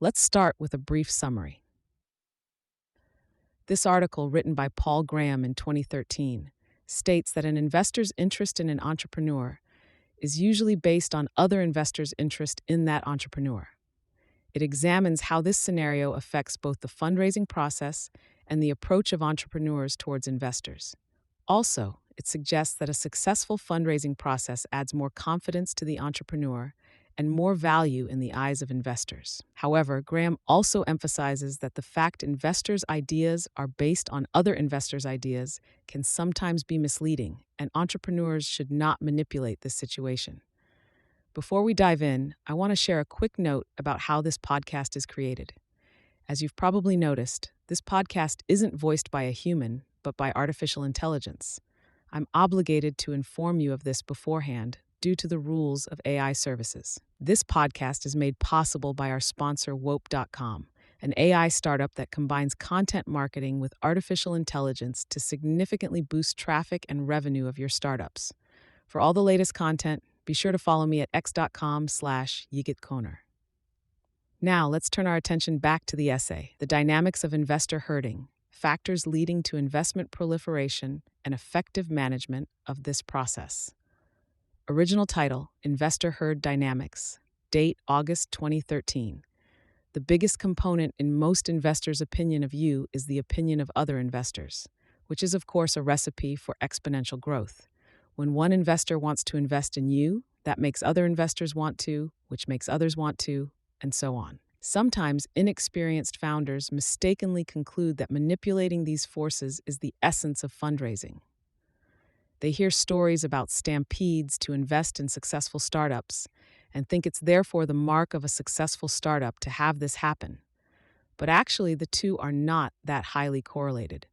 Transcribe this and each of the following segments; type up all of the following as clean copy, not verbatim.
Let's start with a brief summary. This article, written by Paul Graham in 2013, states that an investor's interest in an entrepreneur is usually based on other investors' interest in that entrepreneur. It examines how this scenario affects both the fundraising process and the approach of entrepreneurs towards investors. Also, it suggests that a successful fundraising process adds more confidence to the entrepreneur and more value in the eyes of investors. However, Graham also emphasizes that the fact investors' ideas are based on other investors' ideas can sometimes be misleading, and entrepreneurs should not manipulate this situation. Before we dive in, I want to share a quick note about how this podcast is created. As you've probably noticed, this podcast isn't voiced by a human, but by artificial intelligence. I'm obligated to inform you of this beforehand due to the rules of AI services. This podcast is made possible by our sponsor, Wope.com, an AI startup that combines content marketing with artificial intelligence to significantly boost traffic and revenue of your startups. For all the latest content, be sure to follow me at x.com/yigetkoner. Now, let's turn our attention back to the essay, The Dynamics of Investor Herding, Factors Leading to Investment Proliferation and Effective Management of This Process. Original title, Investor Herd Dynamics. Date, August 2013. The biggest component in most investors' opinion of you is the opinion of other investors, which is, of course, a recipe for exponential growth. When one investor wants to invest in you, that makes other investors want to, which makes others want to, and so on. Sometimes inexperienced founders mistakenly conclude that manipulating these forces is the essence of fundraising. They hear stories about stampedes to invest in successful startups and think it's therefore the mark of a successful startup to have this happen. But actually, the two are not that highly correlated.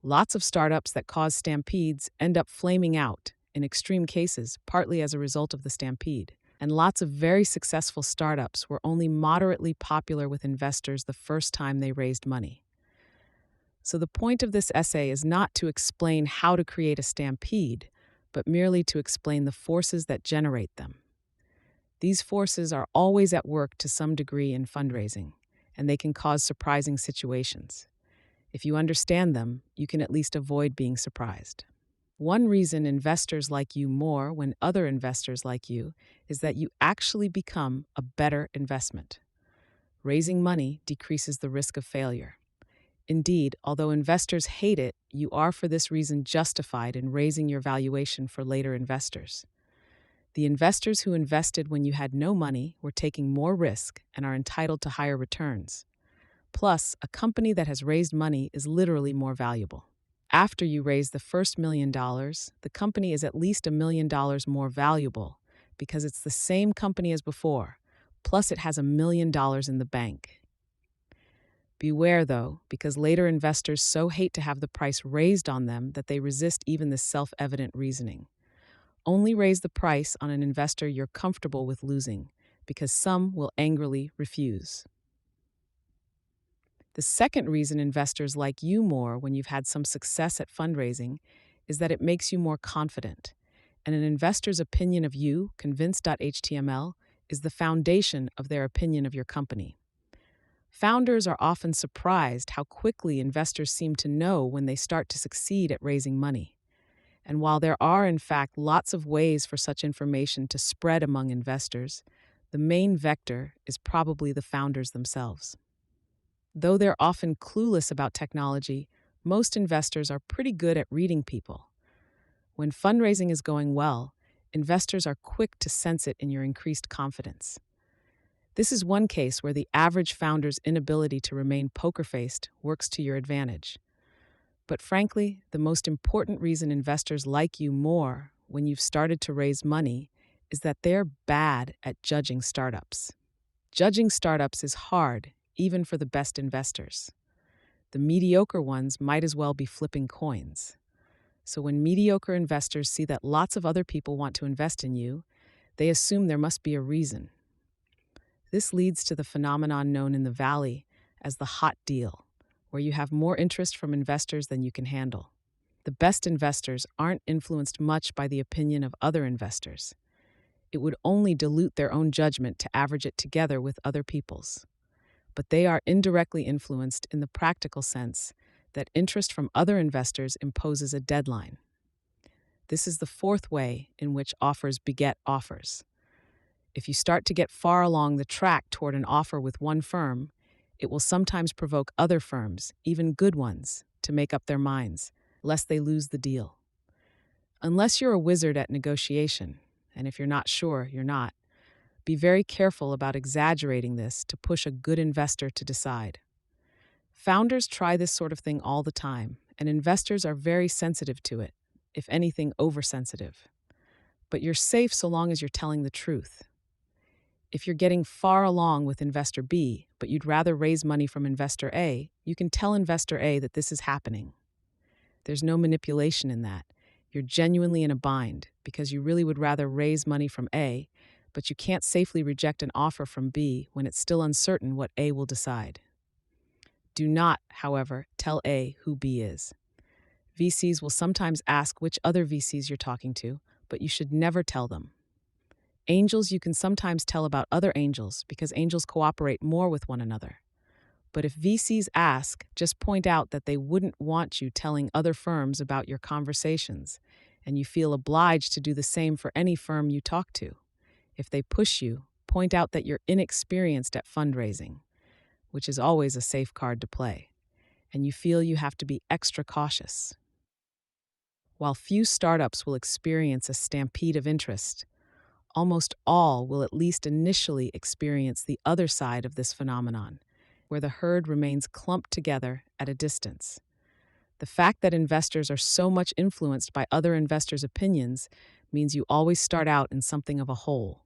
Lots of startups that cause stampedes end up flaming out, in extreme cases, partly as a result of the stampede. And lots of very successful startups were only moderately popular with investors the first time they raised money. So the point of this essay is not to explain how to create a stampede, but merely to explain the forces that generate them. These forces are always at work to some degree in fundraising, and they can cause surprising situations. If you understand them, you can at least avoid being surprised. One reason investors like you more when other investors like you is that you actually become a better investment. Raising money decreases the risk of failure. Indeed, although investors hate it, you are for this reason justified in raising your valuation for later investors. The investors who invested when you had no money were taking more risk and are entitled to higher returns. Plus, a company that has raised money is literally more valuable. After you raise the first $1 million, the company is at least $1 million more valuable because it's the same company as before, plus it has $1 million in the bank. Beware, though, because later investors so hate to have the price raised on them that they resist even this self-evident reasoning. Only raise the price on an investor you're comfortable with losing, because some will angrily refuse. The second reason investors like you more when you've had some success at fundraising is that it makes you more confident, and an investor's opinion of you, convinced.html, is the foundation of their opinion of your company. Founders are often surprised how quickly investors seem to know when they start to succeed at raising money. And while there are, in fact, lots of ways for such information to spread among investors, the main vector is probably the founders themselves. Though they're often clueless about technology, most investors are pretty good at reading people. When fundraising is going well, investors are quick to sense it in your increased confidence. This is one case where the average founder's inability to remain poker-faced works to your advantage. But frankly, the most important reason investors like you more when you've started to raise money is that they're bad at judging startups. Judging startups is hard, even for the best investors. The mediocre ones might as well be flipping coins. So when mediocre investors see that lots of other people want to invest in you, they assume there must be a reason. This leads to the phenomenon known in the Valley as the hot deal, where you have more interest from investors than you can handle. The best investors aren't influenced much by the opinion of other investors. It would only dilute their own judgment to average it together with other people's. but they are indirectly influenced in the practical sense that interest from other investors imposes a deadline. This is the fourth way in which offers beget offers. If you start to get far along the track toward an offer with one firm, it will sometimes provoke other firms, even good ones, to make up their minds, lest they lose the deal. Unless you're a wizard at negotiation, and if you're not sure, you're not, be very careful about exaggerating this to push a good investor to decide. Founders try this sort of thing all the time, and investors are very sensitive to it, if anything, oversensitive. But you're safe so long as you're telling the truth. If you're getting far along with investor B, but you'd rather raise money from investor A, you can tell investor A that this is happening. There's no manipulation in that. You're genuinely in a bind because you really would rather raise money from A, but you can't safely reject an offer from B when it's still uncertain what A will decide. Do not, however, tell A who B is. VCs will sometimes ask which other VCs you're talking to, but you should never tell them. Angels you can sometimes tell about other angels because angels cooperate more with one another. But if VCs ask, just point out that they wouldn't want you telling other firms about your conversations, and you feel obliged to do the same for any firm you talk to. If they push you, point out that you're inexperienced at fundraising, which is always a safe card to play, and you feel you have to be extra cautious. While few startups will experience a stampede of interest, almost all will at least initially experience the other side of this phenomenon, where the herd remains clumped together at a distance. The fact that investors are so much influenced by other investors' opinions means you always start out in something of a hole.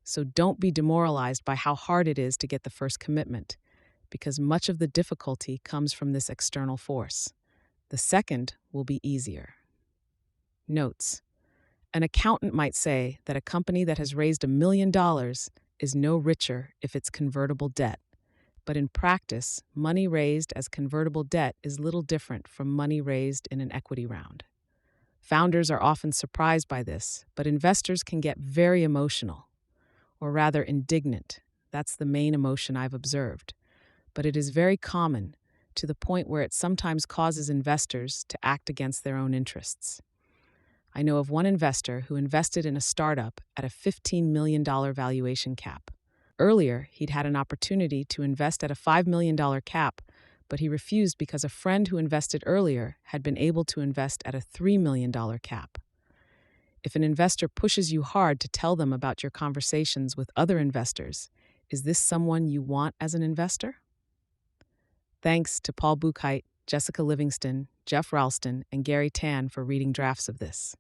So don't be demoralized by how hard it is to get the first commitment, because much of the difficulty comes from this external force. The second will be easier. Notes: an accountant might say that a company that has raised $1 million is no richer if it's convertible debt. But in practice, money raised as convertible debt is little different from money raised in an equity round. Founders are often surprised by this, but investors can get very emotional, or rather indignant. That's the main emotion I've observed. But it is very common, to the point where it sometimes causes investors to act against their own interests. I know of one investor who invested in a startup at a $15 million valuation cap. Earlier, he'd had an opportunity to invest at a $5 million cap, but he refused because a friend who invested earlier had been able to invest at a $3 million cap. If an investor pushes you hard to tell them about your conversations with other investors, is this someone you want as an investor? Thanks to Paul Buchheit, Jessica Livingston, Jeff Ralston, and Gary Tan for reading drafts of this.